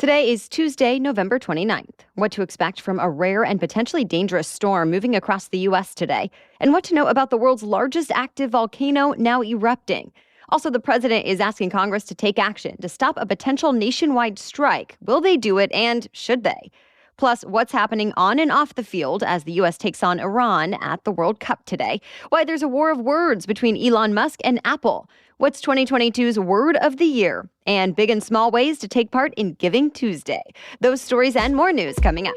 Today is Tuesday, November 29th. What to expect from a rare and potentially dangerous storm moving across the U.S. today, and what to know about the world's largest active volcano now erupting. Also, the president is asking Congress to take action to stop a potential nationwide strike. Will they do it, and should they? Plus, what's happening on and off the field as the U.S. takes on Iran at the World Cup today. Why there's a war of words between Elon Musk and Apple. What's 2022's word of the year? And big and small ways to take part in Giving Tuesday. Those stories and more news coming up.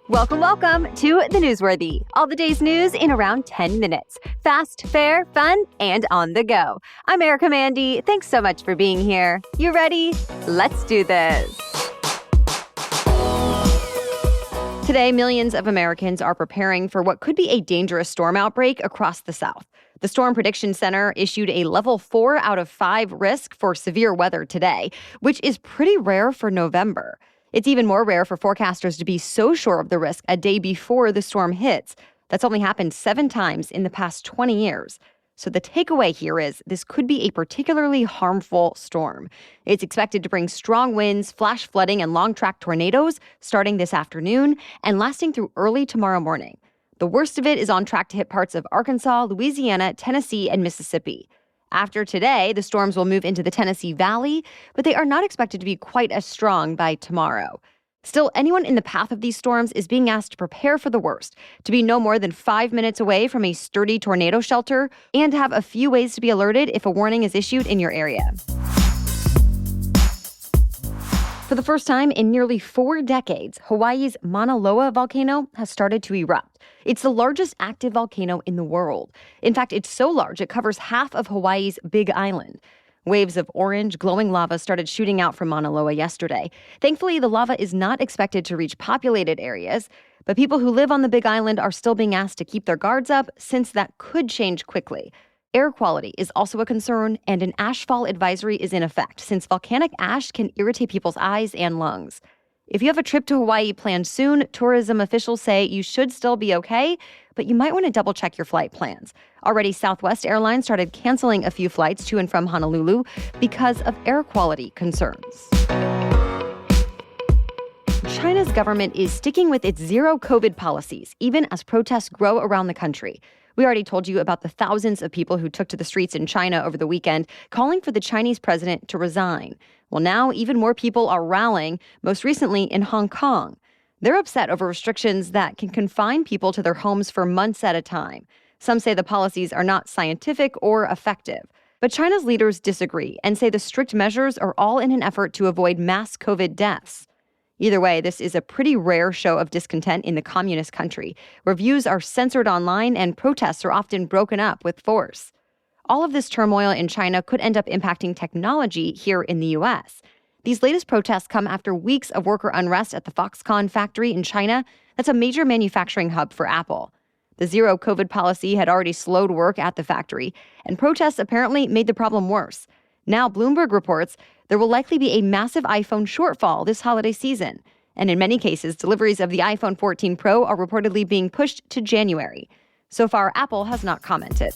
Welcome to The Newsworthy. All the day's news in around 10 minutes. Fast, fair, fun, and on the go. I'm Erica Mandy. Thanks so much for being here. You ready? Let's do this. Today, millions of Americans are preparing for what could be a dangerous storm outbreak across the South. The Storm Prediction Center issued a level 4 out of 5 risk for severe weather today, which is pretty rare for November. It's even more rare for forecasters to be so sure of the risk a day before the storm hits. That's only happened 7 times in the past 20 years. So the takeaway here is this could be a particularly harmful storm. It's expected to bring strong winds, flash flooding, and long-track tornadoes starting this afternoon and lasting through early tomorrow morning. The worst of it is on track to hit parts of Arkansas, Louisiana, Tennessee, and Mississippi. After today, the storms will move into the Tennessee Valley, but they are not expected to be quite as strong by tomorrow. Still, anyone in the path of these storms is being asked to prepare for the worst, to be no more than 5 minutes away from a sturdy tornado shelter, and have a few ways to be alerted if a warning is issued in your area. For the first time in nearly 4 decades, Hawaii's Mauna Loa volcano has started to erupt. It's the largest active volcano in the world. In fact, it's so large it covers half of Hawaii's Big Island. Waves of orange, glowing lava started shooting out from Mauna Loa yesterday. Thankfully, the lava is not expected to reach populated areas, but people who live on the Big Island are still being asked to keep their guards up since that could change quickly. Air quality is also a concern, and an ashfall advisory is in effect since volcanic ash can irritate people's eyes and lungs. If you have a trip to Hawaii planned soon, tourism officials say you should still be okay, but you might want to double-check your flight plans. Already, Southwest Airlines started canceling a few flights to and from Honolulu because of air quality concerns. China's government is sticking with its zero-COVID policies, even as protests grow around the country. We already told you about the thousands of people who took to the streets in China over the weekend, calling for the Chinese president to resign. Well, now even more people are rallying, most recently in Hong Kong. They're upset over restrictions that can confine people to their homes for months at a time. Some say the policies are not scientific or effective. But China's leaders disagree and say the strict measures are all in an effort to avoid mass COVID deaths. Either way, this is a pretty rare show of discontent in the communist country, where views are censored online and protests are often broken up with force. All of this turmoil in China could end up impacting technology here in the U.S. These latest protests come after weeks of worker unrest at the Foxconn factory in China. That's a major manufacturing hub for Apple. The zero COVID policy had already slowed work at the factory, and protests apparently made the problem worse. Now, Bloomberg reports there will likely be a massive iPhone shortfall this holiday season. And in many cases, deliveries of the iPhone 14 Pro are reportedly being pushed to January. So far, Apple has not commented.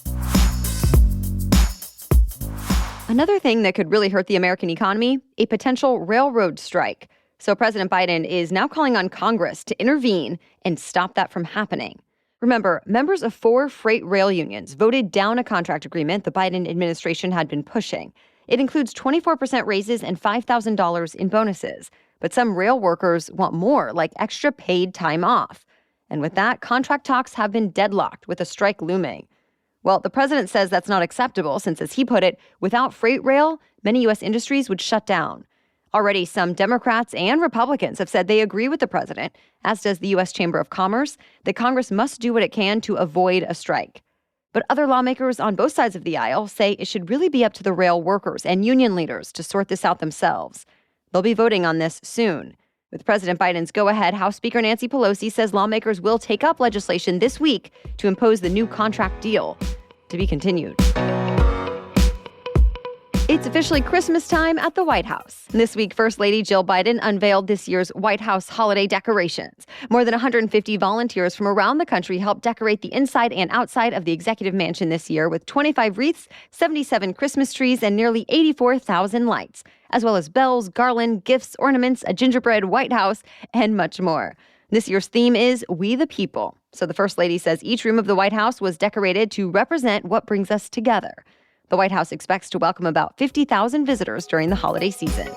Another thing that could really hurt the American economy, a potential railroad strike. So President Biden is now calling on Congress to intervene and stop that from happening. Remember, members of 4 freight rail unions voted down a contract agreement the Biden administration had been pushing. It includes 24% raises and $5,000 in bonuses. But some rail workers want more, like extra paid time off. And with that, contract talks have been deadlocked with a strike looming. Well, the president says that's not acceptable since, as he put it, without freight rail, many U.S. industries would shut down. Already, some Democrats and Republicans have said they agree with the president, as does the U.S. Chamber of Commerce, that Congress must do what it can to avoid a strike. But other lawmakers on both sides of the aisle say it should really be up to the rail workers and union leaders to sort this out themselves. They'll be voting on this soon. With President Biden's go-ahead, House Speaker Nancy Pelosi says lawmakers will take up legislation this week to impose the new contract deal. To be continued. It's officially Christmas time at the White House. This week, First Lady Jill Biden unveiled this year's White House holiday decorations. More than 150 volunteers from around the country helped decorate the inside and outside of the executive mansion this year with 25 wreaths, 77 Christmas trees, and nearly 84,000 lights, as well as bells, garland, gifts, ornaments, a gingerbread White House, and much more. This year's theme is We the People. So the First Lady says each room of the White House was decorated to represent what brings us together. The White House expects to welcome about 50,000 visitors during the holiday season.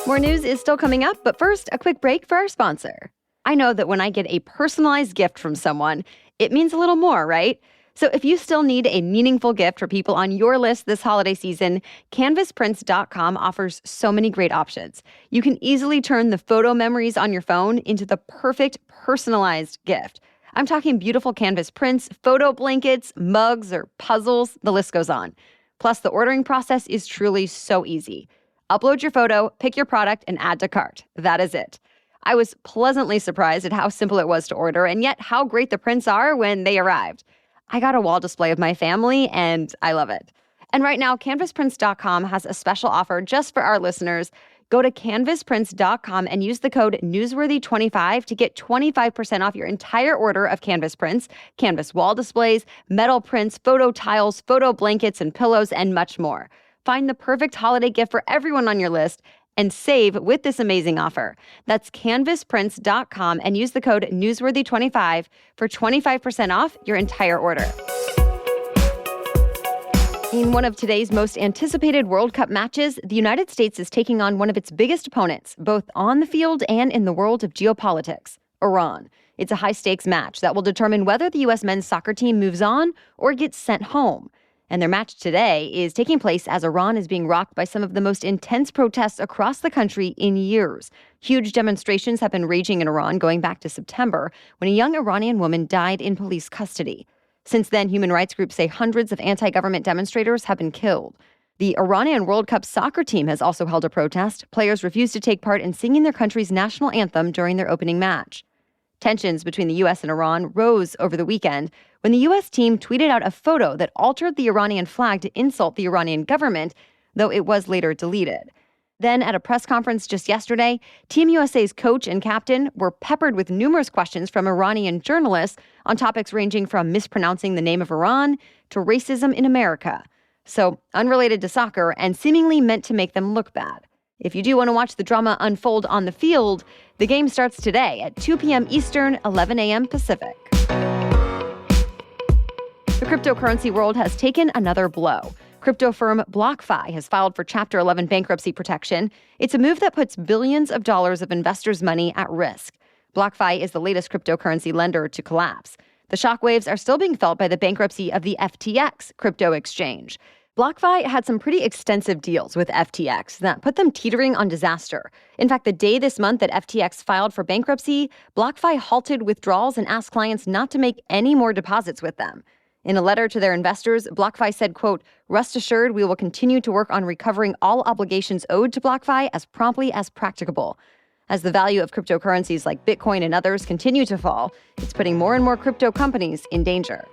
More news is still coming up, but first, a quick break for our sponsor. I know that when I get a personalized gift from someone, it means a little more, right? So if you still need a meaningful gift for people on your list this holiday season, canvasprints.com offers so many great options. You can easily turn the photo memories on your phone into the perfect personalized gift. I'm talking beautiful canvas prints, photo blankets, mugs, or puzzles. The list goes on. Plus, the ordering process is truly so easy. Upload your photo, pick your product, and add to cart. That is it. I was pleasantly surprised at how simple it was to order, and yet how great the prints are when they arrived. I got a wall display of my family, and I love it. And right now, canvasprints.com has a special offer just for our listeners. Go to canvasprints.com and use the code Newsworthy25 to get 25% off your entire order of canvas prints, canvas wall displays, metal prints, photo tiles, photo blankets, and pillows, and much more. Find the perfect holiday gift for everyone on your list and save with this amazing offer. That's canvasprints.com and use the code Newsworthy25 for 25% off your entire order. In one of today's most anticipated World Cup matches, the United States is taking on one of its biggest opponents, both on the field and in the world of geopolitics, Iran. It's a high-stakes match that will determine whether the U.S. men's soccer team moves on or gets sent home. And their match today is taking place as Iran is being rocked by some of the most intense protests across the country in years. Huge demonstrations have been raging in Iran going back to September, when a young Iranian woman died in police custody. Since then, human rights groups say hundreds of anti-government demonstrators have been killed. The Iranian World Cup soccer team has also held a protest. Players refused to take part in singing their country's national anthem during their opening match. Tensions between the U.S. and Iran rose over the weekend when the U.S. team tweeted out a photo that altered the Iranian flag to insult the Iranian government, though it was later deleted. Then, at a press conference just yesterday, Team USA's coach and captain were peppered with numerous questions from Iranian journalists on topics ranging from mispronouncing the name of Iran to racism in America. So, unrelated to soccer and seemingly meant to make them look bad. If you do want to watch the drama unfold on the field, the game starts today at 2 p.m. Eastern, 11 a.m. Pacific. The cryptocurrency world has taken another blow. Crypto firm BlockFi has filed for Chapter 11 bankruptcy protection. It's a move that puts billions of dollars of investors' money at risk. BlockFi is the latest cryptocurrency lender to collapse. The shockwaves are still being felt by the bankruptcy of the FTX crypto exchange. BlockFi had some pretty extensive deals with FTX that put them teetering on disaster. In fact, the day this month that FTX filed for bankruptcy, BlockFi halted withdrawals and asked clients not to make any more deposits with them. In a letter to their investors, BlockFi said, quote, "Rest assured, we will continue to work on recovering all obligations owed to BlockFi as promptly as practicable." As the value of cryptocurrencies like Bitcoin and others continue to fall, it's putting more and more crypto companies in danger.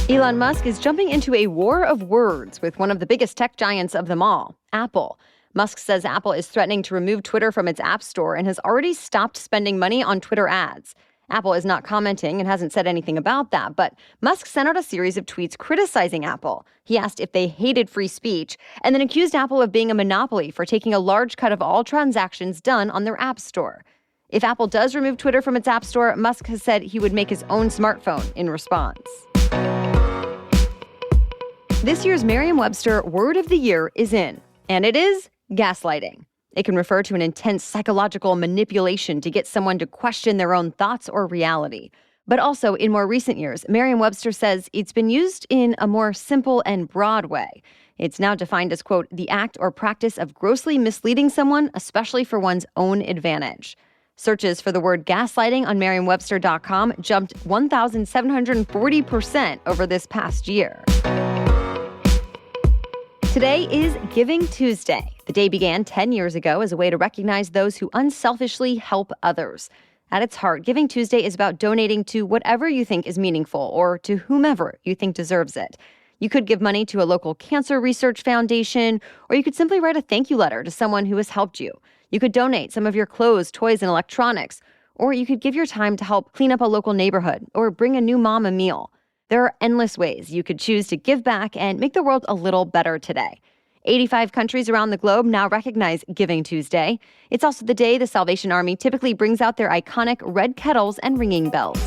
Elon Musk is jumping into a war of words with one of the biggest tech giants of them all, Apple. Musk says Apple is threatening to remove Twitter from its App Store and has already stopped spending money on Twitter ads. Apple is not commenting and hasn't said anything about that, but Musk sent out a series of tweets criticizing Apple. He asked if they hated free speech and then accused Apple of being a monopoly for taking a large cut of all transactions done on their App Store. If Apple does remove Twitter from its App Store, Musk has said he would make his own smartphone in response. This year's Merriam-Webster Word of the Year is in, and it is gaslighting. It can refer to an intense psychological manipulation to get someone to question their own thoughts or reality. But also, in more recent years, Merriam-Webster says it's been used in a more simple and broad way. It's now defined as, quote, the act or practice of grossly misleading someone, especially for one's own advantage. Searches for the word gaslighting on Merriam-Webster.com jumped 1,740% over this past year. Today is Giving Tuesday. The day began 10 years ago as a way to recognize those who unselfishly help others. At its heart, Giving Tuesday is about donating to whatever you think is meaningful or to whomever you think deserves it. You could give money to a local cancer research foundation, or you could simply write a thank you letter to someone who has helped you. You could donate some of your clothes, toys, and electronics, or you could give your time to help clean up a local neighborhood or bring a new mom a meal. There are endless ways you could choose to give back and make the world a little better today. 85 countries around the globe now recognize Giving Tuesday. It's also the day the Salvation Army typically brings out their iconic red kettles and ringing bells.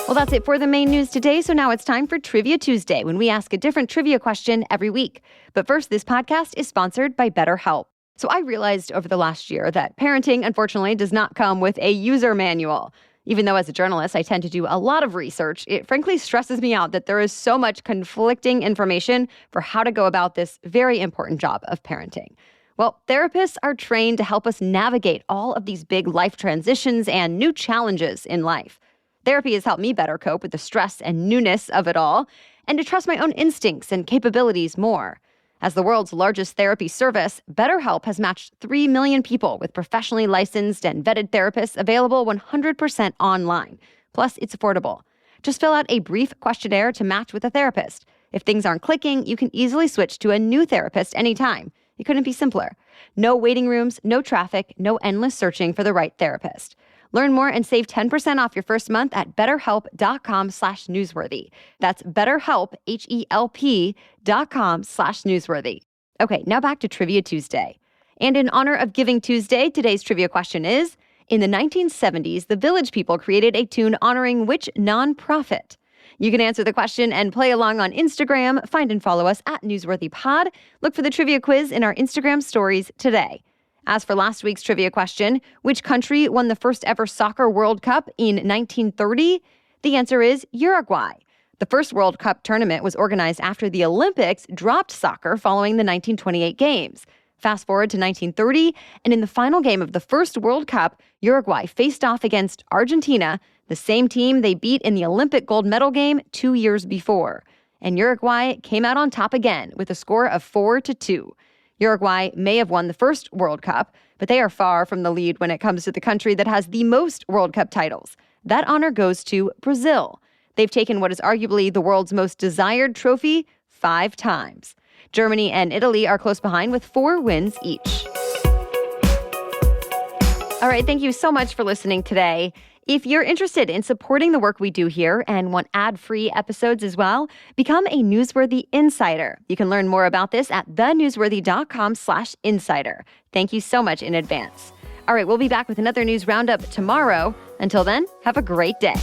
Well, that's it for the main news today, so now it's time for Trivia Tuesday, when we ask a different trivia question every week. But first, this podcast is sponsored by BetterHelp. So I realized over the last year that parenting, unfortunately, does not come with a user manual. Even though as a journalist, I tend to do a lot of research, it frankly stresses me out that there is so much conflicting information for how to go about this very important job of parenting. Well, therapists are trained to help us navigate all of these big life transitions and new challenges in life. Therapy has helped me better cope with the stress and newness of it all, and to trust my own instincts and capabilities more. As the world's largest therapy service, BetterHelp has matched 3 million people with professionally licensed and vetted therapists available 100% online. Plus, it's affordable. Just fill out a brief questionnaire to match with a therapist. If things aren't clicking, you can easily switch to a new therapist anytime. It couldn't be simpler. No waiting rooms, no traffic, no endless searching for the right therapist. Learn more and save 10% off your first month at betterhelp.com/newsworthy. That's betterhelp, HELP.com/newsworthy. Okay, now back to Trivia Tuesday. And in honor of Giving Tuesday, today's trivia question is, in the 1970s, the Village People created a tune honoring which nonprofit? You can answer the question and play along on Instagram. Find and follow us at NewsworthyPod. Look for the trivia quiz in our Instagram stories today. As for last week's trivia question, which country won the first ever soccer World Cup in 1930? The answer is Uruguay. The first World Cup tournament was organized after the Olympics dropped soccer following the 1928 games. Fast forward to 1930, and in the final game of the first World Cup, Uruguay faced off against Argentina, the same team they beat in the Olympic gold medal game 2 years before. And Uruguay came out on top again with a score of 4-2. Uruguay may have won the first World Cup, but they are far from the lead when it comes to the country that has the most World Cup titles. That honor goes to Brazil. They've taken what is arguably the world's most desired trophy 5 times. Germany and Italy are close behind with 4 wins each. All right, thank you so much for listening today. If you're interested in supporting the work we do here and want ad-free episodes as well, become a Newsworthy Insider. You can learn more about this at thenewsworthy.com/insider. Thank you so much in advance. All right, we'll be back with another news roundup tomorrow. Until then, have a great day.